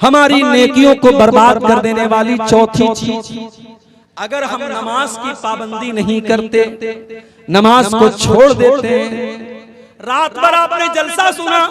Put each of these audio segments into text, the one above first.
हमारी नेकियों को बर्बाद कर देने वाली चौथी चीज, अगर हम नमाज की पाबंदी नहीं करते, नमाज को छोड़ देते, रात भर आपने जलसा सुना,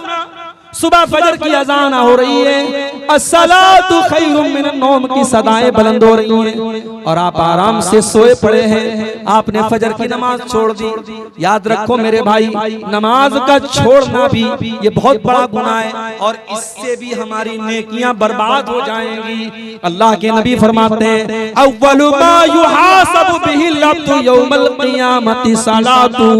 सुबह फजर की अजान हो रही है, अस्सलातु खैरुम मिनन नौम की सदाएं बुलंद हो रही हैं और आप आराम से सोए पड़े हैं, आपने फजर की नमाज छोड़ दी। याद रखो मेरे भाई, नमाज का छोड़ना भी ये बहुत बड़ा गुनाह है और इससे भी हमारी नेकियां बर्बाद हो जाएंगी। अल्लाह के नबी फरमाते हैं, अव्वलु मा युहासबु बिहिल अब्दु यौमल क़ियामति सलातु,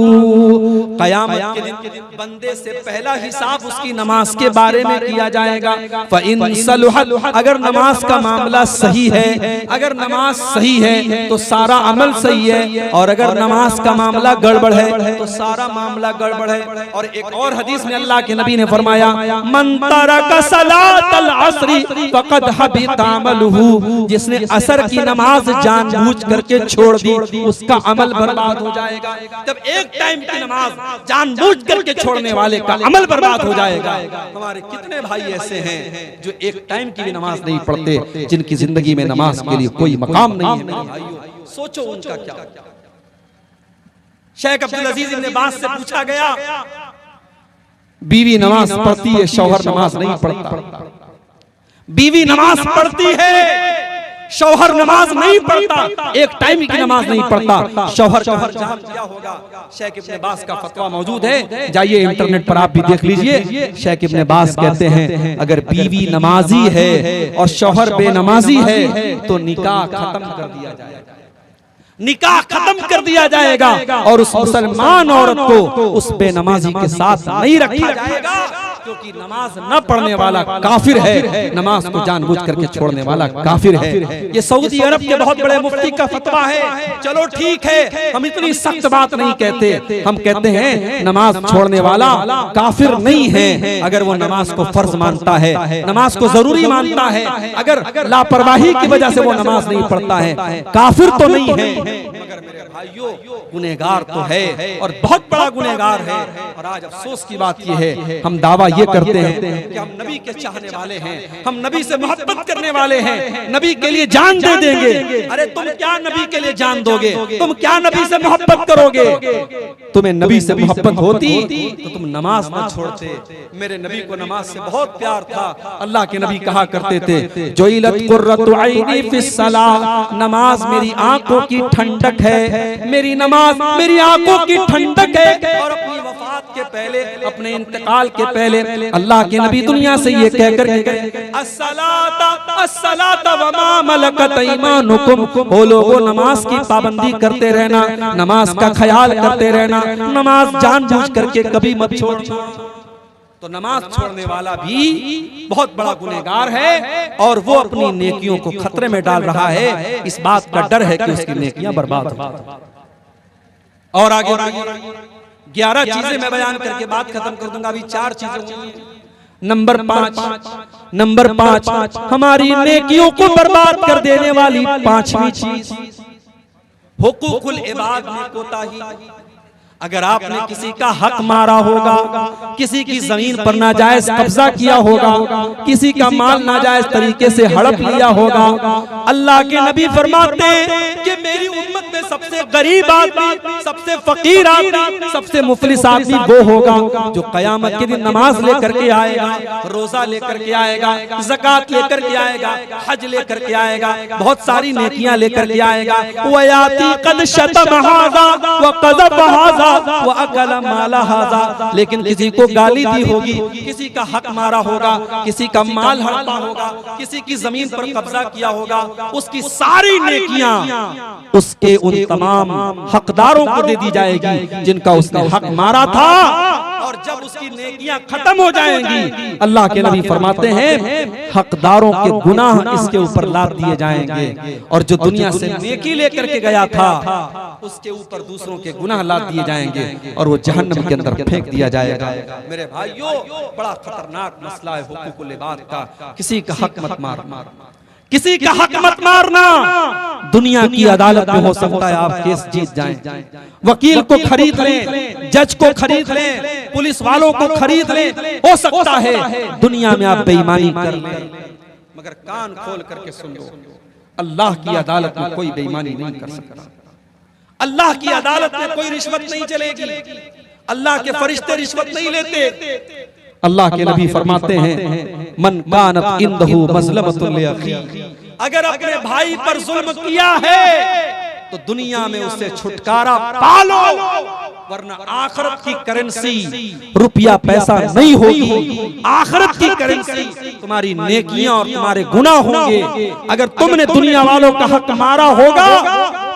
क़यामत के दिन बंदे से पहला हिसाब उसकी नमाज के बारे में किया जाएगा। फ़इन सलुहत, अगर नमाज का मामला सही है, अगर नमाज सही है तो सारा अमल सही है, और अगर नमाज का मामला गड़बड़ है तो सारा मामला गड़बड़ है। और एक और हदीस में अल्लाह के नबी ने फरमाया, मन तरक सलातल अस्री फ़क़द हबिता अमलुहु, जिसने असर की नमाज जानबूझ करके छोड़ दी उसका अमल बर्बाद हो जाएगा। जब एक टाइम की नमाज जानबूझ करके छोड़ने वाले का अमल बर्बाद हो जाएगा। हमारे कितने भाई ऐसे हैं जो एक टाइम की भी नमाज नहीं पढ़ते, जिनकी जिंदगी में नमाज के लिए कोई मकाम नहीं है। मेरे भाइयों, सोचो उनका क्या। शेख अब्दुल अजीज इब्न बाज से पूछा गया, बीवी नमाज पढ़ती है, शौहर नमाज नहीं पढ़ता। बीवी नमाज पढ़ती है, शौहर नमाज नहीं पढ़ता, एक टाइम की नमाज नहीं पढ़ता, शौहर क्या होगा? शेख इब्न बाज का फतवा मौजूद है, जाइए इंटरनेट पर आप भी देख लीजिए। शेख इब्न बाज कहते हैं, अगर बीवी नमाजी है और शौहर बेनमाजी है तो निकाह खत्म कर दिया जाएगा, निकाह खत्म कर दिया जाएगा और उस मुसलमान औरत को उस बेनमाजी के साथ नहीं रखा जाएगा, क्योंकि नमाज न पढ़ने वाला काफिर है, नमाज को जानबूझ करके छोड़ने वाला काफिर है। ये सऊदी अरब के बहुत बड़े मुफ्ती का फतवा है। चलो ठीक है, हम इतनी सख्त बात नहीं कहते, हम कहते हैं नमाज छोड़ने वाला काफिर नहीं है अगर वो नमाज को फर्ज मानता है, नमाज को जरूरी मानता है। अगर लापरवाही की वजह से वो नमाज नहीं पढ़ता है, काफिर तो नहीं है, मगर मेरे भाइयों गुनहगार तो है और बहुत बड़ा गुनहगार है। और आज अफसोस की बात यह है, हम दावा ये करते हैं कि हम नबी के चाहने वाले हैं, हम नबी से मोहब्बत करने वाले हैं, नबी के लिए जान दे देंगे। अरे तुम क्या नबी के लिए जान दोगे? तुम क्या नबी से मोहब्बत करोगे? तुम्हें नबी से मोहब्बत होती तो तुम नमाज न छोड़ते। मेरे नबी को नमाज से बहुत प्यार था। अल्लाह के नबी कहा करते थे, जुइलत कुर्रतु ऐनी फिस सलाह, नमाज मेरी आंखों की ठंडक है, मेरी नमाज मेरी आंखों की ठंडक है। और अपनी वफात के पहले, अपने इंतकाल के पहले अल्लाह के नबी दुनिया से ये कहकर गए, अस्सलाता अस्सलाता व मा मलकत ईमानुकुम, ओ लोगों नमाज की पाबंदी करते रहना, नमाज का ख्याल करते रहना, नमाज जानबूझ करके कभी मत छोड़ना। तो नमाज छोड़ने वाला भी बहुत बड़ा गुनहगार है और वो अपनी नेकियों को खतरे में डाल रहा है। इस बात का डर है कि उसकी नेकियां बर्बाद हो जाएं। और आगे 11 चीजें मैं बयान करके बात खत्म कर दूंगा। अभी 4 चीजें। नंबर 5 हमारी नेकियों को बर्बाद कर देने वाली 5वीं चीज, हुकूकुल इबाद में कोताही। अगर आपने किसी का हक मारा होगा, किसी की जमीन पर नाजायज कब्जा किया होगा, किसी का माल नाजायज तरीके से हड़प लिया होगा, अल्लाह के नबी फरमाते हैं कि मेरी उम्मत में सबसे गरीब आदमी, सबसे फकीर आदमी, सबसे मुफलिस आदमी वो होगा जो कयामत के दिन नमाज लेकर के आएगा, रोजा लेकर के आएगा, ज़कात लेकर के आएगा, हज लेकर के आएगा, बहुत सारी नेकियां लेकर के आएगा। वयाती कद शतम हाज़ा व क़ज़फ़ हाज़ा वो अकल माला हाज़ा, लेकिन किसी को गाली दी होगी, किसी का हक मारा होगा, किसी का माल हड़पा होगा, किसी की जमीन पर कब्जा किया होगा, उसकी सारी नेकियां उसके उन तमाम हकदारों को दे दी जाएगी जिनका उसने हक मारा था। और जब उसकी नेकियां खत्म हो जाएंगी, अल्लाह के नबी फरमाते हैं हकदारों के गुनाह इसके ऊपर लाद दिए जाएंगे और जो दुनिया से नेकी लेकर के गया था उसके ऊपर दूसरों के गुनाह लाद दिए जाएंगे और वो जहन्नम के अंदर फेंक दिया जाएगा। मेरे भाइयों, बड़ा खतरनाक मसला है हुकूकुल इबाद का। किसी का हक मत मारना, किसी का हक मत मारना। दुनिया की अदालत में हो सकता है आप केस जीत जाएं, वकील को खरीद लें, जज को खरीद लें, पुलिस वालों को खरीद लें, हो सकता है दुनिया में आप बेईमानी कर लें, मगर कान खोल करके सुन लो, अल्लाह की अदालत में कोई बेईमानी नहीं कर सकता। अल्लाह की अदालत में कोई रिश्वत नहीं चलेगी। अल्लाह के फरिश्ते रिश्वत नहीं लेते। अल्लाह के नबी फरमाते हैं, मन कानत इंदहु मज़लमतुन लिअखी, अगर अपने भाई पर जुल्म किया है तो दुनिया में उससे छुटकारा पालो, वरना आखिरत की करेंसी रुपया पैसा नहीं होगी। आखिरत की करेंसी तुम्हारी नेकियां और तुम्हारे गुनाह होंगे। अगर तुमने दुनिया वालों का हक मारा होगा,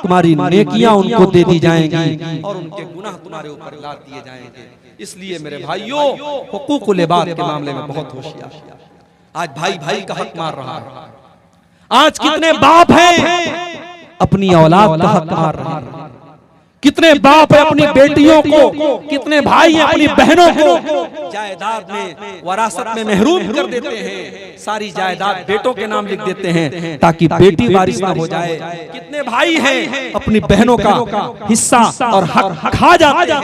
तुम्हारी नेकियां उनको दे दी जाएंगी और उनके गुनाह तुम्हारे ऊपर लाद दिए जाएंगे। इसलिए मेरे भाइयों, हुकूकुल इबाद के मामले में बहुत होशियार। आज भाई भाई का हक मार रहा है। आज कितने बाप हैं अपनी औलाद का हक मार रहे हैं। कितने बाप है अपनी बेटियों को, कितने भाई हैं अपनी बहनों को जायदाद में, वरासत में महरूम कर देते हैं। सारी जायदाद बेटों के नाम लिख देते हैं ताकि बेटी वारिस ना हो जाए। कितने भाई हैं अपनी बहनों का हिस्सा और हक खा जाते हैं।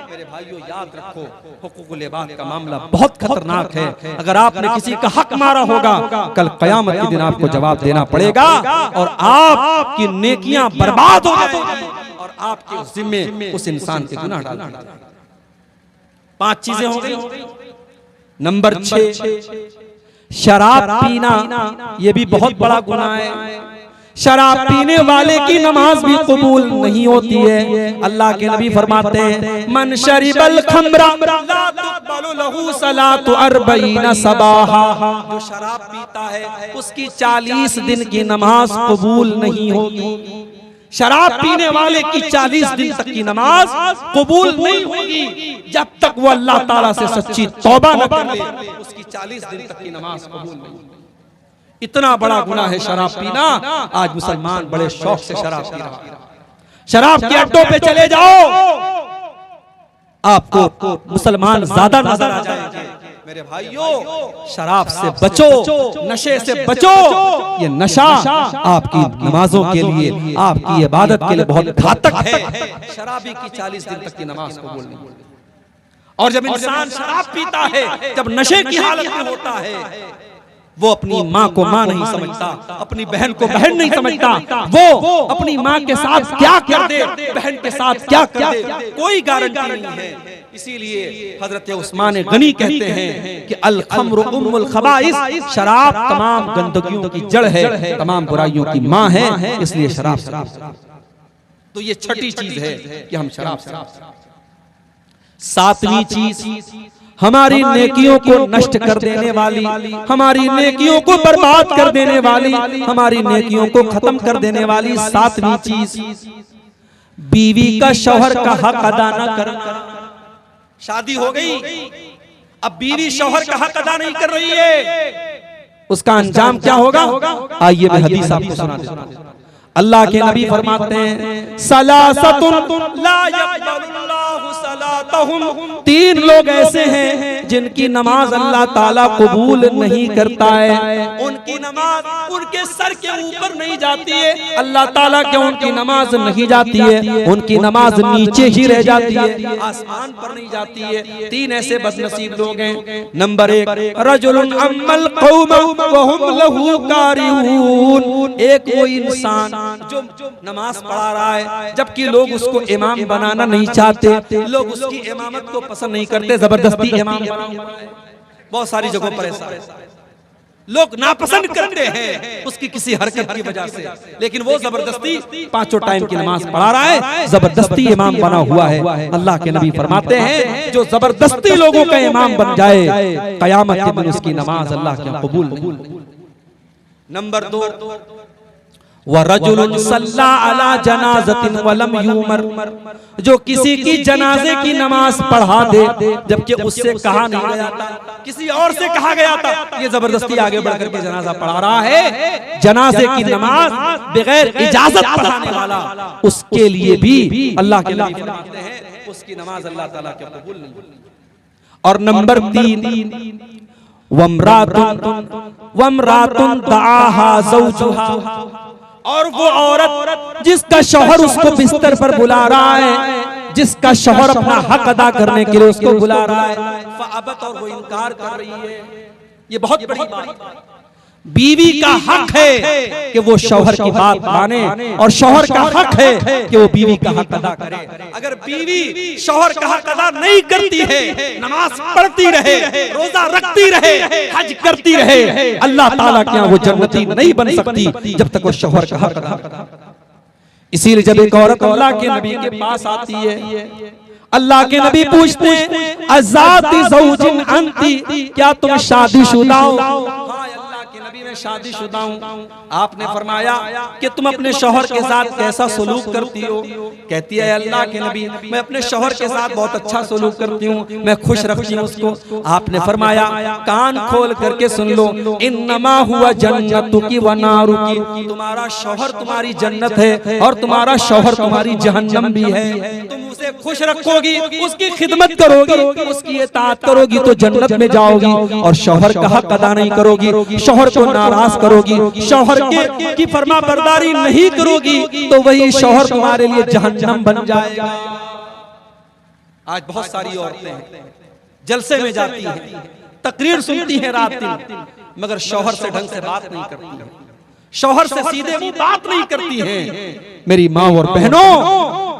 मेरे भाइयों, याद रखो, हुकूकुल इबाद का मामला बहुत खतरनाक है। अगर आपने किसी का हक मारा होगा, कल क़यामत के दिन आपको जवाब देना पड़ेगा और आपकी नेकियां बर्बाद हो जाएंगी और आपके जिम्मे उस इंसान के गुनाह डाल दिए। 5 चीजें हो गई। नंबर 6, शराब पीना, ये भी बहुत बड़ा गुनाह है। शराब पीने वाले की नमाज भी कबूल नहीं होती है। अल्लाह के नबी फरमाते हैं, मन शरिबल खमरा ला तुक़बलु लहू सलातु अर्बईन सबाहा, जो शराब पीता है उसकी 40 दिन की नमाज कबूल नहीं होगी। शराब पीने वाले की 40 दिन तक की नमाज कबूल नहीं होगी जब तक वो अल्लाह ताला से सच्ची तौबा न कर ले। उसकी 40 दिन तक की नमाज कबूल नहीं। इतना बड़ा गुनाह है शराब पीना। आज मुसलमान बड़े शौक से शराब पी रहा है। शराब के अड्डों पे चले जाओ, आपको मुसलमान ज्यादा नजर आ जाएंगे। मेरे भाइयों, शराब से बचो, नशे से बचो। ये नशा आपकी नमाजों के लिए, आपकी इबादत के लिए बहुत घातक है। शराबी की 40 दिन तक की नमाज कबूल नहीं। और जब इंसान शराब पीता है, जब नशे की हालत में होता है, वो अपनी माँ को माँ नहीं समझता, अपनी बहन को बहन नहीं समझता। वो अपनी माँ के साथ क्या कर दे, बहन के साथ क्या कर दे, कोई गारंटी नहीं है। इसीलिए हजरत उस्मान गनी कहते हैं कि अल खम्रु उम्मुल खबाइस, शराब तमाम गंदगियों की जड़ है, तमाम बुराइयों की माँ है। इसलिए शराब, तो ये छठी चीज है कि हम शराब। 7वीं चीज, हमारी नेकियों को नष्ट कर देने वाली, हमारी नेकियों को बर्बाद कर देने वाली, हमारी नेकियों को खत्म कर देने वाली 7वीं चीज, बीवी का शौहर का हक अदा न करना। शादी हो गई, अब बीवी शौहर का हक अदा नहीं कर रही है, उसका अंजाम क्या होगा? आइए मैं हदीस आपको सुना देता हूं। अल्लाह के नबी फरमाते हैं, सलासतुन ला यक़बलुल्लाहु सलातहुम, 3 लोग ऐसे हैं जिनकी नमाज अल्लाह ताला कबूल नहीं करता है। उनकी नमाज उनके सर के ऊपर नहीं जाती है। अल्लाह ताला के उनकी नमाज नहीं जाती है, उनकी नमाज नीचे ही रह जाती है, आसमान पर नहीं जाती है। 3 ऐसे बदनसीब लोग हैं। नंबर 1, रजुलुन अम्मल कौम व हुम लहू कारिहून, एक वो इंसान जो नमाज पढ़ा रहा है जबकि लोग उसको इमाम बनाना नहीं चाहते, लोग उसकी इमामत को पसंद नहीं करते, जबरदस्ती इमाम बना। बहुत सारी जगहों पर ऐसा लोग नापसंद करते हैं उसकी किसी हरकत की वजह से, लेकिन वो जबरदस्ती 5 टाइम की नमाज पढ़ा रहा है, जबरदस्ती इमाम बना हुआ है। अल्लाह के नबी फरमाते हैं, जो जबरदस्ती लोगों का इमाम बन जाए, कयामत के दिन उसकी नमाज अल्लाह के कबूल नहीं। नंबर 2, वरजुलुन सल्ला अला जनाज़तिन वलम युमर, जो किसी की जनाजे की नमाज पढ़ा दे जबकि उससे कहा नहीं गया था, किसी और से कहा गया था, ये जबरदस्ती आगे बढ़कर के जनाजा पढ़ा रहा है। जनाजे की नमाज बगैर इजाजत पढ़ाने वाला, उसके लिए भी अल्लाह के नबी फरमाते हैं उसकी नमाज अल्लाह ताला के कबूल नहीं। और नंबर 3, वम्रातुन दआहा ज़ौजुहा, और वो औरत जिसका शौहर उसको बिस्तर पर बुला रहा है, जिसका शौहर अपना हक अदा करने के लिए उसको बुला रहा है, फ़अबत, और वो इनकार कर रही है। ये बहुत बड़ी बात। बीवी का हक है कि वो शौहर की बात माने और शौहर का हक है कि वो बीवी का हक अदा करे। अगर बीवी शौहर का हक अदा नहीं करती है, नमाज पढ़ती रहे, रोजा रखती रहे, हज करती रहे, अल्लाह ताला के यहाँ वो जन्नती नहीं बन सकती जब तक वो शौहर का हक अदा। इसीलिए जब एक औरत अल्लाह के नबी के पास आती है, अल्लाह के नबी पूछते हैं अज़ाती ज़ौजिन अंती, क्या तुम शादीशुदा हो? हाँ अल्लाह के नबी मैं शादीशुदा हूँ। आपने फरमाया कि तुम अपने शौहर के साथ कैसा सलूक करती हो? कहती है अल्लाह के नबी मैं अपने शौहर के साथ बहुत अच्छा सलूक करती हूँ, मैं खुश रखती हूँ उसको। आपने फरमाया कान खोल करके सुन लो, इन्नमा हुआ जन्नतुकी व नारुकी, तुम्हारा शौहर तुम्हारी जन्नत है और तुम्हारा शौहर तुम्हारी जहन्नम भी है। तुम उसे खुश रखोगी, उसकी खिदमत करोगी, उसकी इताअत करोगी तो जन्नत में जाओगी, और शौहर का हक अदा नहीं करोगी, शौहर को नाराज करोगी, शौहर की फरमा बरदारी नहीं करोगी तो वही शौहर तुम्हारे लिए जहन्नम बन जाएगा। आज बहुत सारी औरतें जलसे में जाती हैं, तकरीर सुनती हैं रात दिन, मगर शौहर से ढंग से बात नहीं करती हैं, शौहर से सीधे मुंह बात नहीं करती हैं। मेरी माँ और बहनों,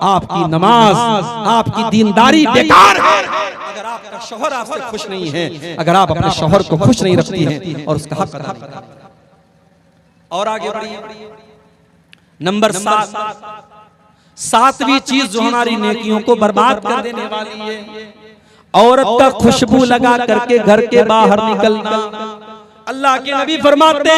आपकी नमाज, आपकी दीनदारी बेकार है अगर आपका शौहर आपसे खुश नहीं है, अगर आप अपने शौहर को खुश नहीं रखती हैं और उसका हक अदा नहीं करती। और आगे बढ़िए, नंबर 7, सातवीं चीज जो हमारी नेकियों को बर्बाद कर देने वाली है, औरत का खुशबू लगा करके घर के बाहर निकलना। अल्लाह के नबी फरमाते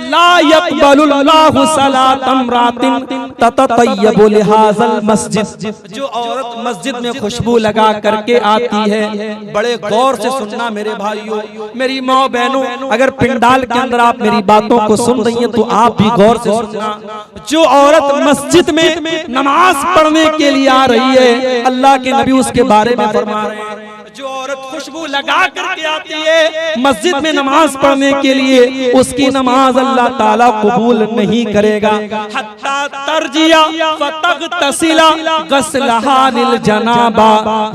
ला यक़बलुल्लाहु सलातम रातिन तततय्यबु लिहाज़ल मस्जिद, जो औरत मस्जिद में खुशबू लगा करके आती है, बड़े गौर से सुनना मेरे भाइयों, मेरी माँ बहनों, अगर पिंडाल के अंदर आप मेरी बातों को सुन रही हैं तो आप भी गौर से सुनना। जो औरत मस्जिद में नमाज पढ़ने के लिए आ रही है, अल्लाह के नबी उसके बारे में फरमा रहे हैं, जो औरत खुशबू लगा करके आती है मस्जिद में नमाज पढ़ने के लिए, उसकी नमाज अल्लाह ताला कबूल नहीं करेगा। हत्ता तरजिया फतगतसिला गस्लहा लिल जनाबा,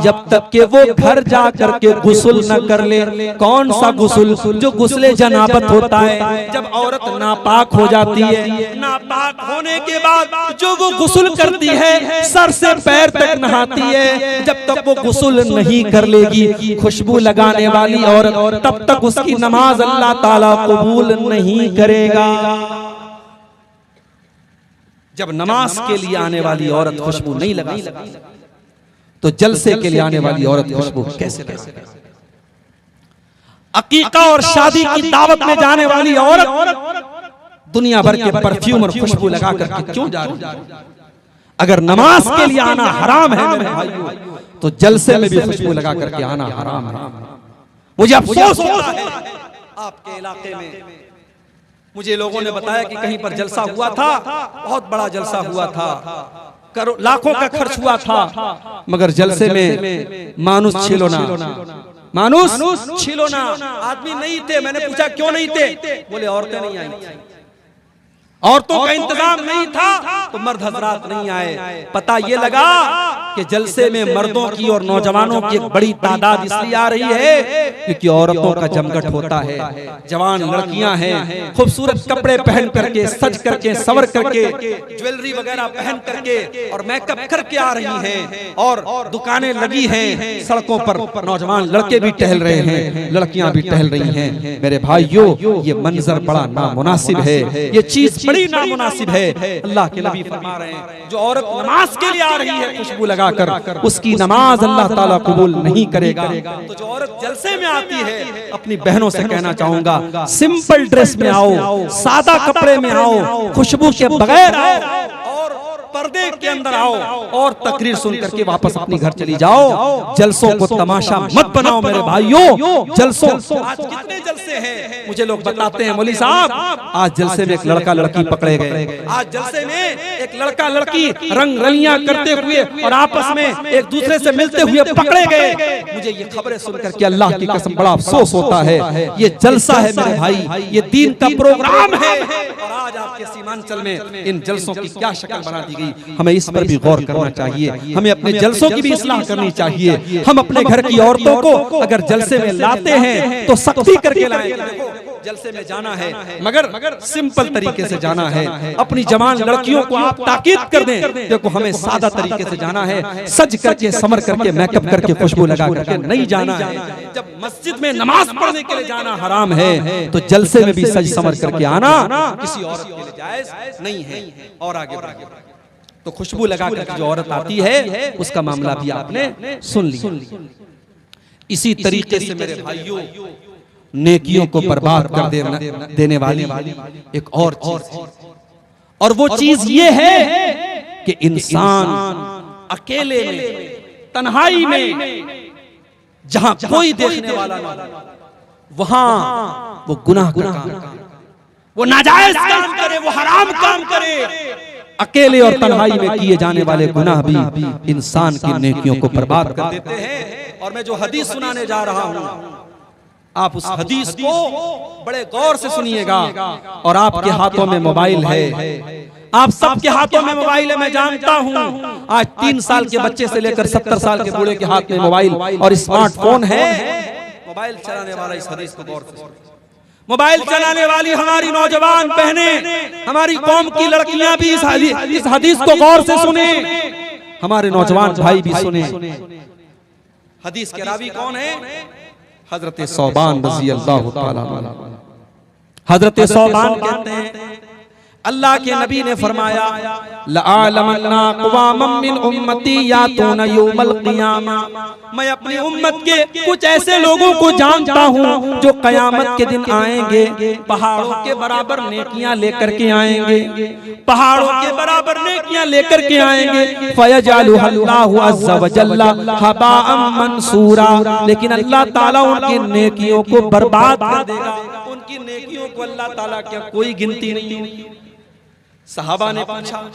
जब तक के वो घर जा करके गुस्ल न कर ले। कौन सा गुस्ल? जो गुस्ले जनाबत होता है, जब औरत नापाक हो जाती है, नापाक होने के बाद जो वो गुस्ल करती है, सर से पैर तक नहाती है, जब तक वो गुस्ल नहीं कर लेगी खुशबू लगाने वाली औरत, तब तक उसकी नमाज अल्लाह ताला कबूल नहीं करेगा। जब नमाज के लिए आने वाली औरत खुशबू नहीं लगा सकती तो जलसे के लिए आने वाली औरत खुशबू कैसे लगा सकती? अकीका और शादी की दावत में जाने वाली औरत दुनिया भर के परफ्यूम और खुशबू लगा करके क्यों जा रही है? अगर नमाज के लिए आना हराम है मेरे भाइयों, तो जलसे में भी खुशबू लगा करके आना हराम है। मुझे अफसोस होता है आपके इलाके में, मुझे लोगों ने बताया कि कहीं पर जलसा हुआ था, बहुत बड़ा जलसा हुआ था, लाखों का खर्च हुआ था, मगर जलसे में मानुस छिलोना, मानुस छिलोना आदमी नहीं थे। मैंने पूछा क्यों नहीं थे? बोले औरतें नहीं आई थी, औरतों का इंतजाम नहीं था तो मर्द हजरात नहीं आए। पता ये लगा कि जलसे में मर्दों की और नौजवानों की एक बड़ी तादाद इसलिए आ रही है क्योंकि औरतों का जमघट होता है। जवान लड़कियां हैं, खूबसूरत कपड़े पहन करके, सज करके, सवर करके, ज्वेलरी वगैरह पहन करके और मेकअप करके आ रही हैं, और दुकानें लगी हैं, सड़कों पर नौजवान लड़के भी टहल रहे हैं, लड़कियां भी टहल रही हैं। मेरे भाइयों, ये मंजर बड़ा नामुनासिब है, ये चीज बड़ी नामुनासिब है। अल्लाह के नबी फरमा रहे हैं जो औरत नमाज के लिए आ रही है खुशबू लगाकर, उसकी नमाज अल्लाह ताला कबूल नहीं करेगा। तो जो औरत जलसे में आती है, अपनी बहनों से कहना चाहूंगा, सिंपल ड्रेस में आओ, सादा कपड़े में आओ, खुशबू के बगैर आओ और पर्दे के अंदर आओ और तकरीर सुन करके वापस अपनी घर चली जाओ। जलसों को तमाशा मत बनाओ मेरे भाइयों। जलसों, आज कितने जलसे हैं मुझे लोग बताते हैं, मौलवी साहब आज जलसे में एक लड़का लड़की पकड़े गए, आज जलसे में एक लड़का लड़की रंग रलियां करते हुए और आपस में एक दूसरे से मिलते हुए पकड़े गए। मुझे ये खबरें सुनकर के अल्लाह की कसम बड़ा अफसोस होता है। ये जलसा है मेरे भाई, ये दीन का प्रोग्राम है, और आज आपके सीमांचल में इन जलसों की क्या शक्ल बना दी गई। हमें इस पर भी गौर करना चाहिए, हमें अपने जलसों की भी इस्लाह करनी चाहिए। हम अपने घर की औरतों को अगर जलसे में लाते हैं तो सख्ती करके लाएं। जलसे में जाना है, मगर सिंपल तरीके से जाना है। अपनी जवान लड़कियों को आप ताकीद कर दें, देखो हमें सादा तरीके से जाना है, सज करके समर करके मेकअप करके खुशबू लगा करके नहीं जाना है। जब मस्जिद में नमाज पढ़ने के लिए जाना हराम है, तो जलसे में भी सज समर करके आना किसी औरत के लिए जायज नहीं है। और आगे तो खुशबू लगा करके जो औरत आती है उसका मामला भी आपने सुन लिया। इसी तरीके से मेरे भाइयों, नेकियों को बर्बाद कर देने वाली एक और चीज, और वो चीज ये है कि इंसान अकेले में, तन्हाई में, जहां कोई देखने वाला ना हो, वहां वो गुनाह का काम करे, वो नाजायज काम करे, वो हराम काम करे। अकेले और तन्हाई में किए जाने वाले गुनाह भी इंसान की नेकियों को बर्बाद कर देते हैं। और मैं जो हदीस सुनाने जा रहा हूं, आप उस हदीस को बड़े गौर से सुनिएगा। और आपके हाथों में मोबाइल है, आप सबके हाथों में मोबाइल है, मैं जानता हूं। आज 3 साल के बच्चे से लेकर 70 साल के बूढ़े के हाथ में मोबाइल और स्मार्टफोन है। मोबाइल चलाने वाला इस हदीस को गौर से, मोबाइल चलाने वाली हमारी नौजवान बहनें, हमारी कौम की लड़कियां भी इस हदीस को गौर से सुने, हमारे नौजवान भाई भी सुने। हदीस के रावी कौन है? हजरत सौबान रज़ी अल्लाह ताला अन्हु। हजरत सौबान कहते हैं, अल्लाह के नबी ने फरमाया, लअलमन्ना क़वामम मिन उम्मती यातूना यौमल क़ियामा, मैं अपनी उम्मत के कुछ ऐसे लोगों को जानता हूँ जो कयामत के दिन आएंगे, पहाड़ों के बराबर नेकियां लेकर के आएंगे, पहाड़ों के बराबर नेकियां लेकर के आएंगे। फयजअलुहल्लाहु अज़्ज़ा व जल्ला हबाअम मंसूरा, लेकिन अल्लाह ताला उनकी नेकियों को बर्बाद कर देगा। उनकी नेकियों को अल्लाह ताला क्या कोई गिनती नहीं होगी। सहाबा ने पूछा,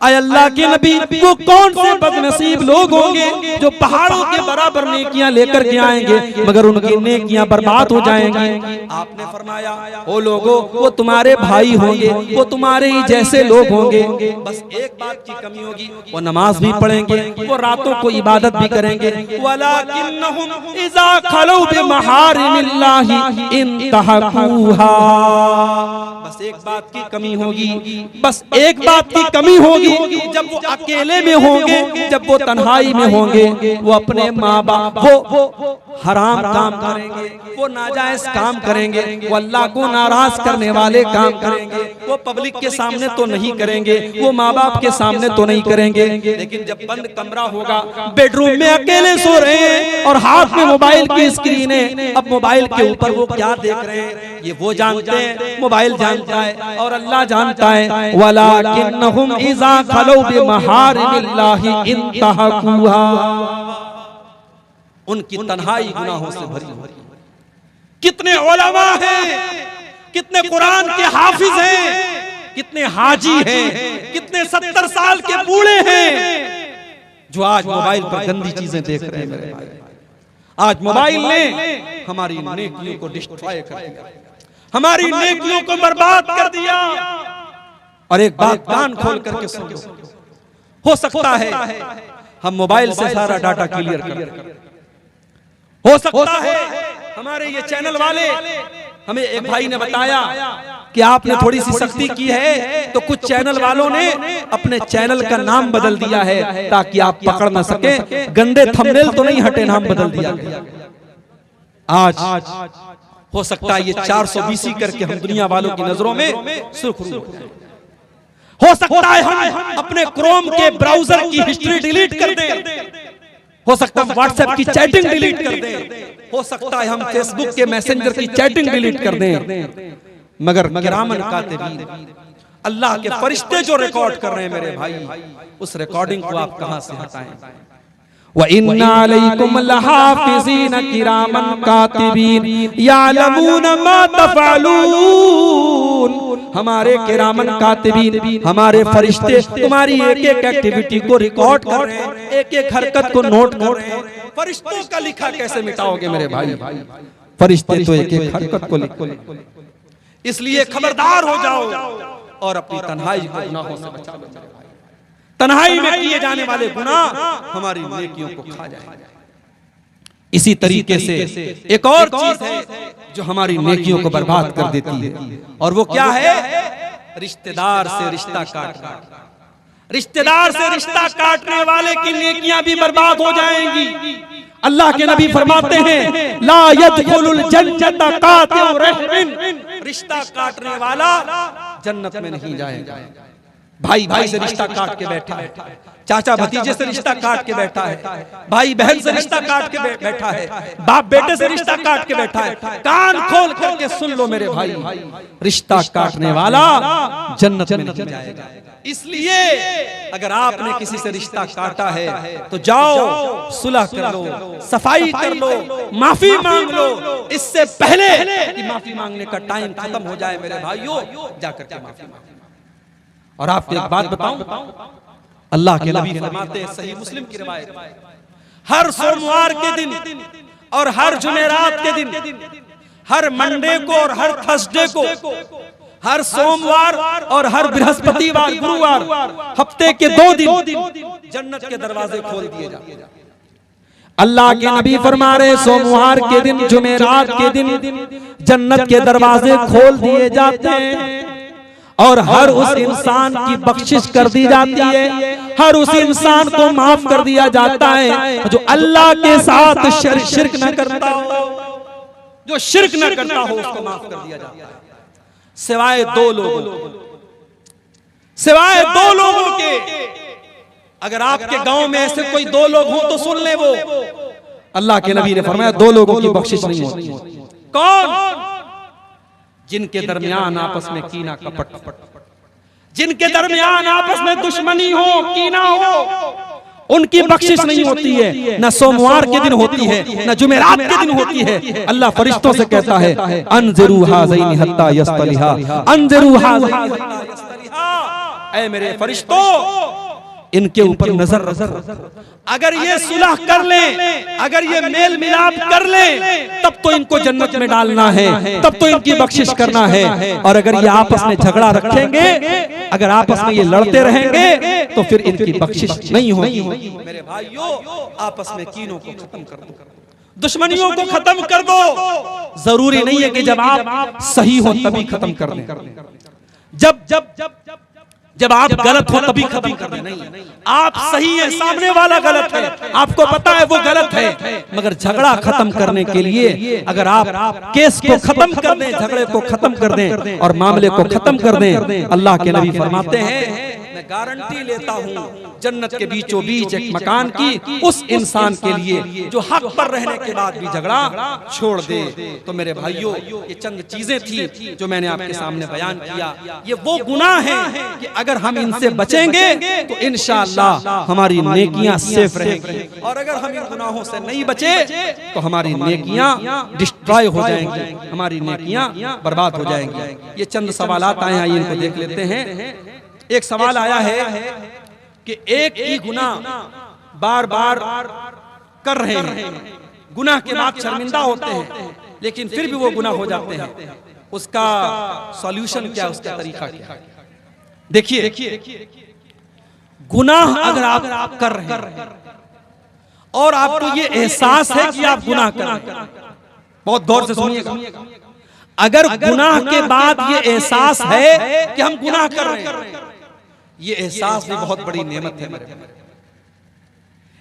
आय अल्लाह के नबी, वो कौन से बदनसीब लोग होंगे जो पहाड़ों के बराबर नेकियां लेकर के आएंगे मगर उनकी नेकियां बर्बाद हो जाएंगी? आपने फरमाया, ओ लोगों, वो तुम्हारे भाई होंगे, वो तुम्हारे ही जैसे लोग होंगे, बस एक बात की कमी होगी, वो नमाज भी पढ़ेंगे, वो रातों को इबादत भी करेंगे, वलाकिन्नहुम इज़ा खलौ बिमहारिमिल्लाहि इंतहकूहा, बस एक बात की कमी होगी, बस एक बात की कमी होगी, जब वो अकेले में होंगे, जब वो तन्हाई में होंगे, वो अपने माँ बाप, वो हराम काम करेंगे, वो नाजायज काम करेंगे, वो अल्लाह को नाराज करने वाले काम करेंगे। वो पब्लिक के सामने तो नहीं करेंगे, वो माँ बाप के सामने तो नहीं करेंगे, लेकिन जब बंद कमरा होगा, बेडरूम में अकेले सो रहे हैं और हाथ में मोबाइल की स्क्रीन है, अब मोबाइल के ऊपर वो क्या देख रहे हैं ये वो जानते हैं, मोबाइल जानता है और अल्लाह जानता है। वलाकिन्नहुम इज़ा खलौ बिमहारिमिल्लाहि इंतहकूहा, उनकी तन्हाई गुनाहों से भरी हुई। कितने उलमा हैं, कितने कुरान के हाफिज हैं, कितने हाजी हैं, कितने 70 साल के बूढ़े हैं जो आज मोबाइल पर गंदी चीजें देख रहे हैं। मेरे भाई, आज मोबाइल ने हमारी नेकियों को डिस्ट्रॉय कर दिया, हमारी नेकियों को बर्बाद कर दिया। और एक बात कान खोल करके सुनो, हो सकता है हम मोबाइल से सारा डाटा क्लियर कर, हो सकता है हमारे ये चैनल वाले, हमें एक भाई ने बताया कि आपने थोड़ी सी सख्ती की है तो कुछ चैनल वालों ने अपने चैनल का नाम बदल दिया है ताकि आप पकड़ ना सके। गंदे थंबनेल तो नहीं हटे, नाम बदल दिया गया। आज हो सकता है ये 420 करके हम दुनिया वालों की नजरों में सुर्खरू हो सकता है हम अपने क्रोम के ब्राउजर की हिस्ट्री डिलीट कर दें, हो सकता है व्हाट्सएप की चैटिंग डिलीट कर दें, हो सकता है हम फेसबुक के मैसेंजर की चैटिंग डिलीट कर दें, मगर किरामन कातिबीन, अल्लाह के फरिश्ते जो रिकॉर्ड कर रहे हैं मेरे भाई, उस रिकॉर्डिंग को आप कहां से हटाएं? व इन्ना अलैकुम लहाफिज़ीन किरामन कातिबीन यालमूना मा तफ़अलून, हमारे किरामन कातिबीन, हमारे फरिश्ते तुम्हारी एक एक एक्टिविटी को रिकॉर्ड कर रहे हैं, एक एक हरकत को नोट कर रहे हैं। फरिश्तों का लिखा कैसे मिटाओगे मेरे भाई? फरिश्ते तो एक एक हरकत को लिखो। इसलिए खबरदार हो जाओ और अपनी तन्हाई को गुनाहों से बचा लो। तन्हाई में किए जाने वाले गुनाह हमारी नेकियों को खा जाएंगे। इसी तरीके से एक और चीज है जो हमारी नेकियों को बर्बाद कर देती है, और वो क्या है? रिश्तेदार से रिश्ता काटना। रिश्तेदार से रिश्ता काटने वाले की नेकियां भी बर्बाद हो जाएंगी। अल्लाह के नबी फरमाते हैं, ला यदखुलुल जन्नत कातिउ रहमिन, रिश्ता काटने वाला जन्नत में नहीं जाएगा। भाई भाई से रिश्ता काट के बैठा है, चाचा भतीजे से रिश्ता काट के बैठा है, भाई बहन से रिश्ता काट के बैठा है, बाप बेटे से रिश्ता काट के बैठा है। कान खोल करके सुन लो मेरे भाई, रिश्ता काटने वाला जन्नत में नहीं जाएगा। इसलिए अगर आपने किसी से रिश्ता काटा है तो जाओ सुलह कर लो, सफाई कर लो, माफी मांग लो। इससे पहले कि माफी मांगने का टाइम खत्म हो जाए मेरे भाइयों, जाकर के माफी मांगो। और आपको एक बात बताऊं, अल्लाह के नबी फरमाते हैं, सही मुस्लिम की रिवायत, हर सोमवार के दिन और हर जुमेरात के दिन, हर मंडे को और हर थर्सडे को, हर सोमवार और हर बृहस्पतिवार, गुरुवार, हफ्ते के 2 दिन जन्नत के दरवाजे खोल दिए जाते हैं। अल्लाह के नबी फरमा रहे, सोमवार के दिन, जुमेरात के दिन जन्नत के दरवाजे खोल दिए जाते हैं और हर उस इंसान की बख्शिश कर दी जाती है, हर उस इंसान को माफ कर दिया जाता है जो अल्लाह के साथ शिर्क न करता हो। जो शिर्क न करता हो उसको माफ कर दिया जाता है, सिवाय 2 लोगों, सिवाय 2 लोगों के। अगर आपके गांव में ऐसे कोई 2 लोग हों तो सुन ले, वो अल्लाह के नबी ने फरमाया 2 लोगों की बख्शिश नहीं होती। कौन? जिनके दरमियान आपस में कीना कपट, जिनके दरमियान आपस में दुश्मनी हो, कीना हो, उनकी बख्शिश नहीं होती है। न सोमवार के दिन होती है, न जुमेरात के दिन होती है। अल्लाह फरिश्तों से कहता है, अनज़िरू हाज़ैनि हत्ता यस्तलिहा, अनज़िरू हाज़ैनि हत्ता यस्तलिहा, ऐ मेरे फरिश्तों इनके ऊपर नजर रखो। अगर ये सुलह कर लें, अगर ये मेल मिलाप कर लें, तब तो इनको जन्नत में डालना है, तब तो इनकी बख्शिश करना है। और अगर ये आपस में झगड़ा रखेंगे, अगर आपस में ये लड़ते रहेंगे, तो फिर इनकी बख्शिश नहीं होगी। मेरे भाइयों, आपस में कीनों को खत्म कर दो, दुश्मनियों को खत्म कर दो। जरूरी नहीं है कि जब आप सही हो तभी खत्म कर दें, जब आप गलत हो तभी खत्म कर दें। नहीं, आप सही है, सामने वाला गलत है, आपको पता है वो गलत है, मगर झगड़ा खत्म करने के लिए अगर आप केस को खत्म कर दें, झगड़े को खत्म कर दें और मामले को खत्म कर दें, अल्लाह के नबी फरमाते हैं, मैं गारंटी लेता हूं जन्नत के बीचों बीच एक मकान की उस इंसान के लिए जो हक पर रहने के बाद भी झगड़ा छोड़ दे। तो मेरे भाइयों, ये चंद चीजें थी जो मैंने आपके सामने बयान किया। ये वो गुनाह हैं कि अगर हम इनसे बचेंगे तो इंशाअल्लाह हमारी नेकियां सेफ रहेंगी, और अगर हम इन गुनाहों से नहीं बचे तो हमारी नेकियां डिस्ट्रॉय हो जाएंगी, हमारी नेकियां बर्बाद हो जाएंगी। ये चंद सवालात आए हैं, इनको देख लेते हैं। एक सवाल आया है कि एक ही गुनाह बार बार कर रहे हैं, गुनाह के बाद शर्मिंदा होते हैं, लेकिन फिर भी वो गुनाह हो जाते हैं, उसका सॉल्यूशन क्या, उसका तरीका क्या? देखिए, गुनाह अगर आप कर रहे हैं और आपको ये एहसास है कि आप गुनाह कर रहे हैं, बहुत गौर से सुनिएगा, अगर गुनाह के बाद ये एहसास है कि हम गुनाह कर रहे हैं, ये एहसास भी बहुत बड़ी नेमत है मेरे भाई,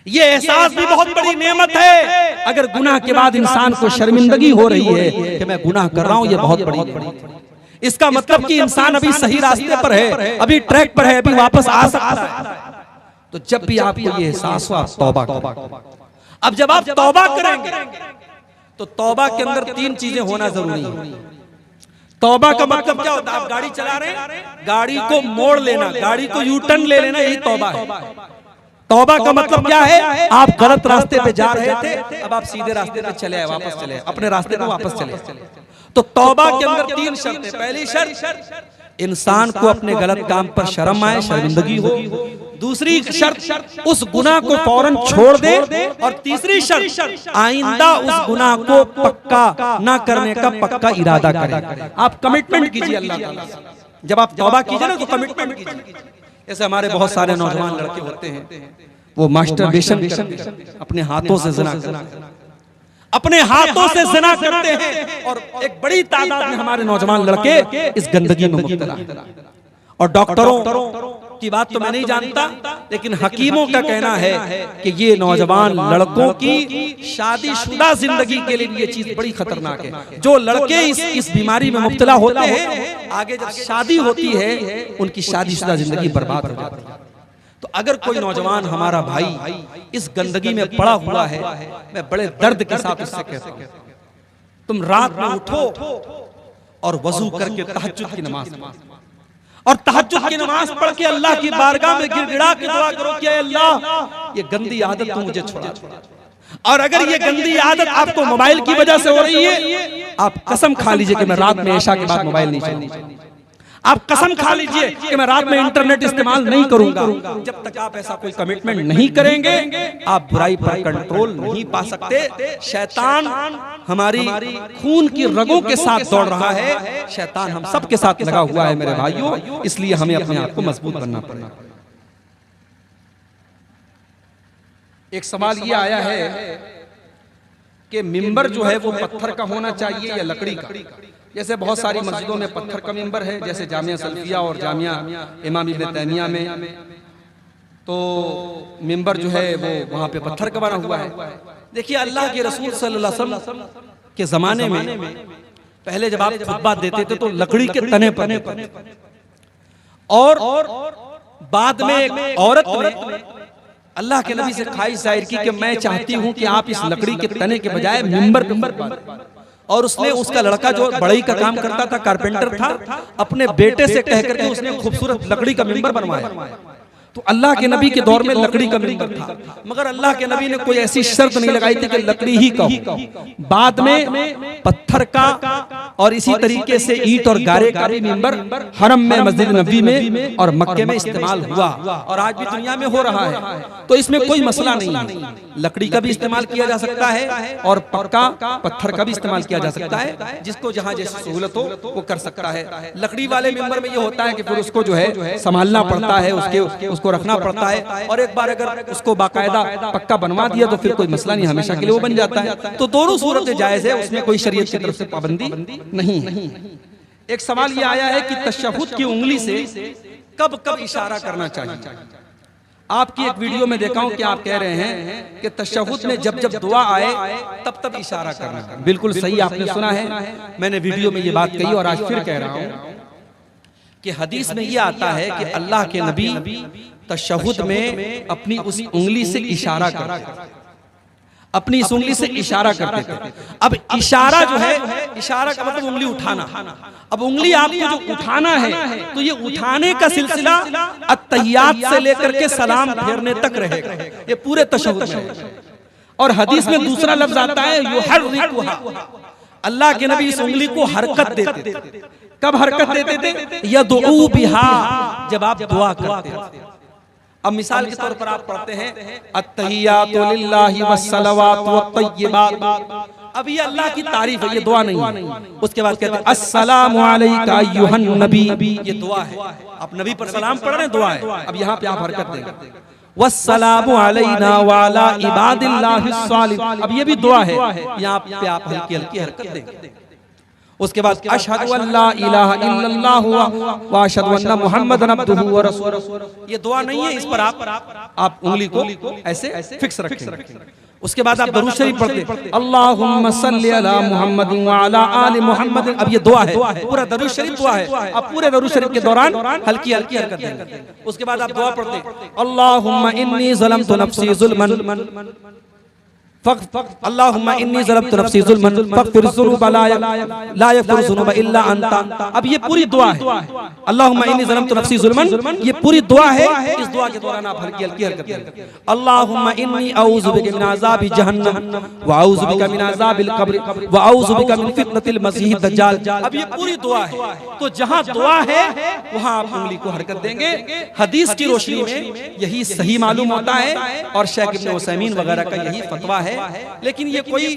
ये एहसास भी बहुत बड़ी नेमत है। अगर गुनाह के बाद इंसान को शर्मिंदगी हो रही है कि मैं गुनाह कर रहा हूं, ये बहुत बड़ी, इसका मतलब कि इंसान अभी सही रास्ते पर है, अभी ट्रैक पर है, अभी वापस आ सकता है। तो जब भी आपको ये एहसास हो, आप तौबा करें। अब जब आप तौबा करेंगे तो तौबा के अंदर 3 चीजें होना जरूरी है। तौबा का मतलब क्या होता है? आप गाड़ी चला रहे हैं, गाड़ी को मोड़ लेना, गाड़ी को यू टर्न ले लेना, यही तौबा है। तौबा का मतलब क्या है? आप गलत रास्ते पे जा रहे थे, अब आप सीधे रास्ते पे चले आए, वापस चले आए, अपने रास्ते पे वापस चले। तो तौबा के अंदर 3 शर्तें। पहली शर्त, इंसान को अपने गलत काम पर शर्म आए, शर्मिंदगी हो। दूसरी शर्त, उस गुनाह को फौरन छोड़ दे। और तीसरी शर्त, आइंदा उस गुनाह को पक्का ना करने का पक्का इरादा करें। आप कमिटमेंट कीजिए अल्लाह ताला से। जब आप तौबा कीजिए ना तो कमिटमेंट कीजिए। ऐसे हमारे बहुत सारे नौजवान लड़के होते हैं, वो मास्टरबेशन अपने हाथों से ज़िना करते हैं, अपने हाथों से ज़िना करते हैं, और एक बड़ी तादाद में हमारे नौजवान लड़के इस गंदगी में मुब्तला हैं। और डॉक्टरों की बात तो मैं नहीं जानता, लेकिन हकीमों का कहना है कि ये नौजवान लड़कों की शादीशुदा जिंदगी के लिए ये चीज बड़ी खतरनाक है। जो लड़के इस बीमारी में मुब्तला होते हैं, आगे जब शादी होती है उनकी शादीशुदा जिंदगी बर्बाद हो जाती है। तो अगर कोई नौजवान हमारा भाई इस गंदगी में पड़ा हुआ है, मैं बड़े दर्द के साथ उससे कहता हूं, तुम रात में उठो और वजू करके तहज्जुद की नमाज और तहज्जुद की नमाज पढ़ के अल्लाह की बारगाह में गिड़गिड़ा के दुआ करो कि अल्लाह ये गंदी आदत तू मुझे छुड़ा। और अगर ये गंदी आदत आपको मोबाइल की वजह से हो रही है, आप कसम खा लीजिए कि मैं रात में इशा के बाद मोबाइल नहीं चलाऊंगा। आप कसम खा लीजिए कि मैं रात में इंटरनेट इस्तेमाल नहीं करूंगा। जब तक आप ऐसा कोई कमिटमेंट नहीं करेंगे, आप बुराई पर कंट्रोल नहीं पा सकते। शैतान हमारी खून की रगों के साथ दौड़ रहा है, शैतान हम सब के साथ लगा हुआ है मेरे भाइयों, इसलिए हमें अपने आप को मजबूत बनना पड़ेगा। एक सवाल ये आया है कि मिंबर जो है वो पत्थर का होना चाहिए या लकड़ी का। जैसे बहुत सारी मस्जिदों में पत्थर का मिंबर है, जैसे जामिया सल्फिया और जामिया इमाम इब्न तैमिया में, तो मिंबर जो है वो वहां पे पत्थर का बना हुआ है। देखिए अल्लाह के रसूल सल्लल्लाहु अलैहि वसल्लम के जमाने में पहले जब आप खुतबा देते थे तो लकड़ी के तने पर, और बाद में एक औरत ने अल्लाह के नबी से ख्वाहिश जाहिर की कि मैं चाहती हूं कि आप इस लकड़ी के तने के बजाय मिंबर पर, और उसने उसका लड़का जो बढ़ई का काम करता था, कारपेंटर था, अपने बेटे से कह करके उसने खूबसूरत लकड़ी का मिंबर बनवाया। तो अल्लाह के नबी के दौर में लकड़ी का मिंबर था, मगर अल्लाह के नबी ने कोई ऐसी शर्त नहीं लगाई थी कि लकड़ी ही का हो। बाद में पत्थर का और इसी तरीके से ईंट और गारे का भी मिंबर हरम में, मस्जिद नबी में और मक्के में इस्तेमाल हुआ, और आज भी दुनिया में हो रहा है। तो इसमें कोई मसला नहीं है, लकड़ी का भी इस्तेमाल किया जा सकता है और पक्का पत्थर का भी इस्तेमाल किया जा सकता है। जिसको जहां जैसी सहूलत हो वो कर सकता है। लकड़ी वाले मिंबर में ये होता है कि फिर उसको जो है संभालना पड़ता है, उसको रखना पड़ता है, और एक बार अगर उसको बाकायदा पक्का बनवा दिया तो फिर कोई मसला नहीं, हमेशा के लिए वो बन जाता है। तो दोनों सूरतें जायज है, उसमें कोई शरीयत की तरफ से पाबंदी नहीं है। एक सवाल ये आया है कि तशहुद की उंगली से कब कब इशारा करना चाहिए। आपकी एक वीडियो में देखा हूं कि आप कह रहे हैं कि तशहुद में जब जब दुआ आए तब तब इशारा करना। बिल्कुल सही आपने सुना है, मैंने वीडियो में ये बात कही और आज फिर कह रहा हूं कि हदीस में ये आता है कि अल्लाह के नबी तशहुद में अपनी उस उंगली से इशारा करते, अपनी इस उंगली से इशारा करते थे। अब इशारा जो है, इशारा का मतलब उंगली उठाना। अब उंगली आपको जो उठाना है, तो ये उठाने का सिलसिला अत्तहियात से लेकर के सलाम फेरने तक रहेगा, ये पूरे तशहुद में। और हदीस में दूसरा लफ्ज आता है युहर्रिकुहा, अल्लाह के नबी इस उंगली को हरकत देते थे। कब हरकत देते थे? यदऊ बिहा, जब आप दुआ करते थे। अब मिसाल के तौर पर आप पढ़ते हैं अत्तहियातु लिल्लाहि वस्सलावातु वत्तय्यिबात, अब ये अल्लाह की तारीफ है, ये दुआ नहीं है। उसके बाद कहते हैं अस्सलामु अलैका अय्युहन नबी, ये दुआ है, आप नबी पर सलाम पढ़ रहे हैं, दुआ है। अब यहाँ पे आप हरकत देंगे वस्सलामु अलैना वाला इबादिल्लाहिस सालिहीन, अब ये भी दुआ है, यहाँ पे आप हल्की हल्की हरकत देंगे। उसके बाद अशहदु अल्ला इलाहा इल्लल्लाह व अशहदु अन्ना मुहम्मदन अब्दुहु व रसूलुहु, ये दुआ नहीं है, इस पर आप उंगली को ऐसे फिक्स रखेंगे। उसके बाद आप दरूद शरीफ पढ़ते अल्लाहुम्मा सल्ली अला मुहम्मद व अला आलि मुहम्मद, अब ये दुआ है, पूरा दरूद शरीफ दुआ है। अब पूरे दरूद शरीफ के दौरान हल्की हल्की हरकत देंगे। उसके बाद आप दुआ पढ़ते अल्लाहुम्मा इन्नी ज़लमतु नफ्सी ज़ुल्मन अल्लाहुम्मा इन्नी ज़लमतु नफ्सी ज़ुल्मन फ़ग़फ़िर ज़ुनूब ला यग़फ़िरु ज़ुनूब इल्ला अंता। अब ये पूरी दुआ है, अल्लाहुम्मा इन्नी ज़लमतु नफ्सी ज़ुल्मन, ये पूरी दुआ है। इस दुआ के दौरान आप हल्की हल्की हरकत करें। अल्लाहुम्मा इन्नी अऊज़ु बिका मिन अज़ाबि जहन्नम व अऊज़ु बिका मिन अज़ाबिल क़ब्र व अऊज़ु बिका मिन फ़ितनतिल मसीह दज्जाल। अब ये पूरी दुआ है, तो जहां दुआ है वहां आप उंगली को हरकत देंगे। हदीस की रोशनी में यही सही मालूम होता है, और शेख इब्न उसैमीन वगैरह का यही फतवा है। लेकिन ये कोई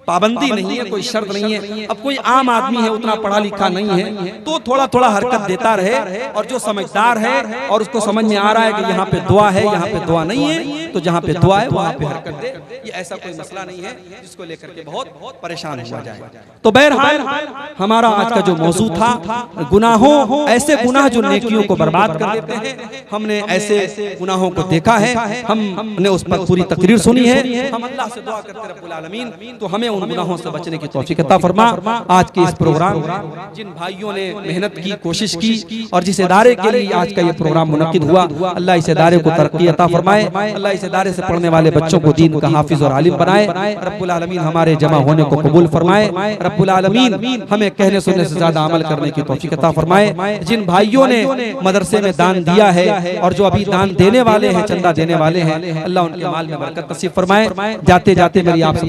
पाबंदी नहीं है, कोई शर्त नहीं है। अब कोई आम आदमी है, उतना पढ़ा लिखा नहीं है, तो थोड़ा थोड़ा हरकत देता रहे, और जो समझदार है और उसको समझ में आ रहा है कि यहाँ पे दुआ है, यहाँ पे दुआ नहीं है, तो जहाँ पे दुआ है वहाँ पे हरकत दे। ये ऐसा कोई मसला नहीं है जिसको लेकर के बहुत परेशान हुआ जाए। तो बहरहाल हमारा आज का जो मौजू था गुनाहों, ऐसे गुनाह जो नेकियों को बर्बाद कर देते हैं, हमने ऐसे गुनाहों को देखा है, हमने उस पर पूरी तकरीर सुनी है। हम अल्लाह से दुआ करते रब्बुल आलमीन तो हमें उन गुनाहों से बचने की तौफीक अता फरमा। आज के इस प्रोग्राम जिन भाइयों ने मेहनत की, कोशिश की और जिस इदारे के लिए आज का ये प्रोग्राम मुनक्किद हुआ, अल्लाह इस इदारे को तरक्की अता फरमाए, अल्लाह इस इदारे से पढ़ने वाले बच्चों को दीन का हाफिज और आलिम बनाए। रब्बुल आलमीन हमारे जमा होने को कबूल फरमाए। रब्बुल आलमीन हमें कहने सुनने से ज्यादा अमल करने की तौफीक अता फरमाए। जिन भाइयों ने मदरसे में दान दिया है और जो अभी दान देने वाले हैं, चंदा देने वाले हैं, अल्लाह उनके माल में बरकत नसीब फरमाए। जाते जाते मेरी आपसे